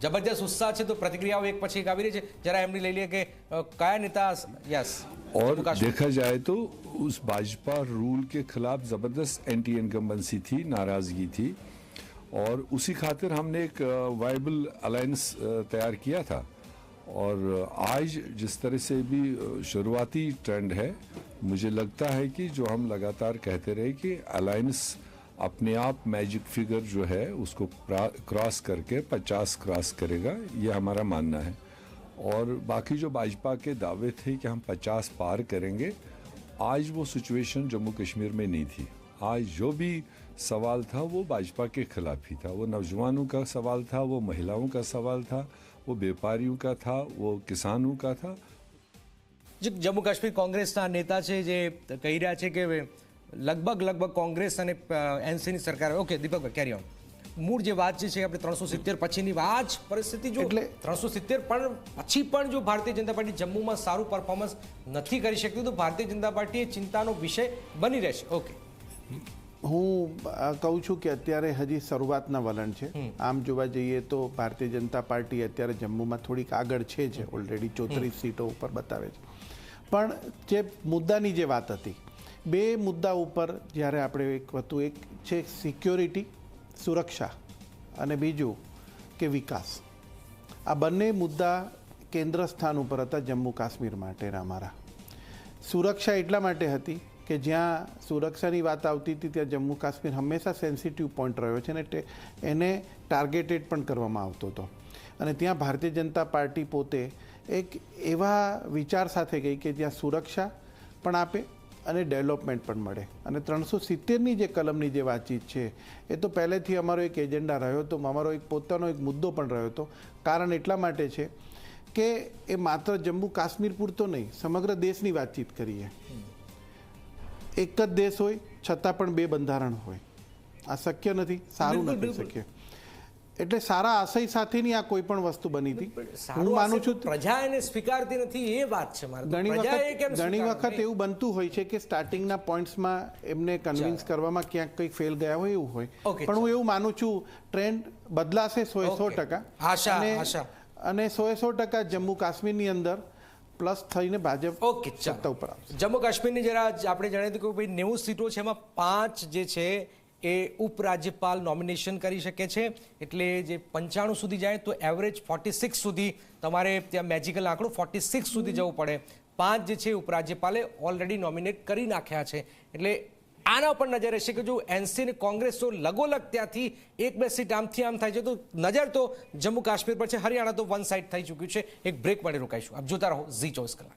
जबरदस्त उत्साह है तो प्रतिक्रियाओं एक પછી એક આવી રહી છે જરા એમની લઈ લઈએ કે કયા નેતા યસ और देखा जाए तो उस भाजपा रूल के खिलाफ जबरदस्त एंटी इनकम्बेंसी थी, नाराजगी थी और उसी खातिर हमने एक वाइबल अलायंस तैयार किया था। और आज जिस तरह से भी शुरुआती ट्रेंड है, मुझे लगता है कि जो हम लगातार कहते रहे कि अलायंस अपने आप मैजिक फिगर जो है उसको क्रॉस करके 50 क्रॉस करेगा, ये हमारा मानना है। और बाकी जो भाजपा के दावे थे कि हम 50 पार करेंगे, आज वो सिचुएशन जम्मू कश्मीर में नहीं थी। आज जो भी सवाल था वो भाजपा के खिलाफ ही था। वो नौजवानों का सवाल था, वो महिलाओं का सवाल था, वो व्यापारियों का था, वो किसानों का था। जम्मू काश्मीर कांग्रेसના નેતા છે જે કહી રહ્યા છે કે લગભગ કોંગ્રેસ અને એનસીની સરકાર ઓકે દીપકભાઈ કેરી ઓન મૂળ જે વાત છે આપણે 370 પછીની આ જ પરિસ્થિતિ જો એટલે 370 પણ પછી પણ જો ભારતીય જનતા પાર્ટી જમ્મુમાં સારું પરફોર્મન્સ નથી કરી શકતી તો ભારતીય જનતા પાર્ટી એ ચિંતાનો વિષય બની રહેશે। ઓકે, હું કહું છું કે અત્યારે હજી શરૂઆતના વલણ છે। આમ જોવા જઈએ તો ભારતીય જનતા પાર્ટી અત્યારે જમ્મુમાં થોડીક આગળ છે જ, ઓલરેડી 34 સીટો ઉપર બતાવે છે। પણ જે મુદ્દાની જે વાત હતી, બે મુદ્દા ઉપર જ્યારે આપણે એક છે સિક્યોરિટી, સુરક્ષા અને બીજું કે વિકાસ, આ બંને મુદ્દા કેન્દ્ર સ્થાન ઉપર હતા જમ્મુ કાશ્મીર માટે। અમારા સુરક્ષા એટલા માટે હતી કે જ્યાં સુરક્ષાની વાત આવતી હતી ત્યાં જમ્મુ કાશ્મીર હંમેશા સેન્સિટિવ પોઈન્ટ રહ્યો છે અને એને ટાર્ગેટેડ પણ કરવામાં આવતો હતો। અને ત્યાં ભારતીય જનતા પાર્ટી પોતે એક એવા વિચાર સાથે ગઈ કે જ્યાં સુરક્ષા પણ આપે અને ડેવલપમેન્ટ પણ મળે। અને 370ની જે કલમની જે વાતચીત છે એ તો પહેલેથી અમારો એક એજન્ડા રહ્યો હતો, અમારો એક પોતાનો એક મુદ્દો પણ રહ્યો હતો। કારણ એટલા માટે છે કે એ માત્ર જમ્મુ કાશ્મીર પૂરતો નહીં, સમગ્ર દેશની વાતચીત કરીએ। એક જ દેશ હોય છતાં પણ બે બંધારણ હોય, આ શક્ય નથી, સારું નથી શક્ય। એટલે સારા આશય સાથેની આ કોઈ પણ વસ્તુ બની હતી। હું માનું છું પ્રજા એને સ્વીકારતી નથી એ વાત છે મારી। ઘણી વખત એવું બનતું હોય છે કે સ્ટાર્ટિંગના પોઈન્ટ્સમાં એમને કન્વિન્સ કરવામાં ક્યાંક કંઈક ફેલ ગયા હોય એવું હોય, પણ હું એવું માનું છું ટ્રેન્ડ બદલાશે 100%। અને 100% જમ્મુ કાશ્મીરની અંદર પ્લસ થઈને ભાજપ સત્તા ઉપર આવશે। જમ્મુ કાશ્મીરની જરા આપણે જણાવી કે ભાઈ 90 સીટો છે, એમાં 5 જે છે એ ઉપરાજ્યપાલ નોમિનેશન કરી શકે છે, એટલે જે 95 સુધી જાય તો એવરેજ 46 સુધી તમારે ત્યાં મેજિકલ આંકડો 46 સુધી જવું પડે। 5 જે છે ઉપરાજ્યપાલે ઓલરેડી નોમિનેટ કરી નાખ્યા છે, એટલે આના પર નજર રહેશે કે જો એનસી અને કોંગ્રેસ તો લગોલગ ત્યાંથી 1-2 સીટ આમથી આમ થાય છે તો નજર તો જમ્મુ કાશ્મીર પર છે। હરિયાણા તો વન સાઇડ થઈ ચૂક્યું છે। એક બ્રેક માટે રોકાઈશું, આપ જોતા રહો ઝી 24 કલાક।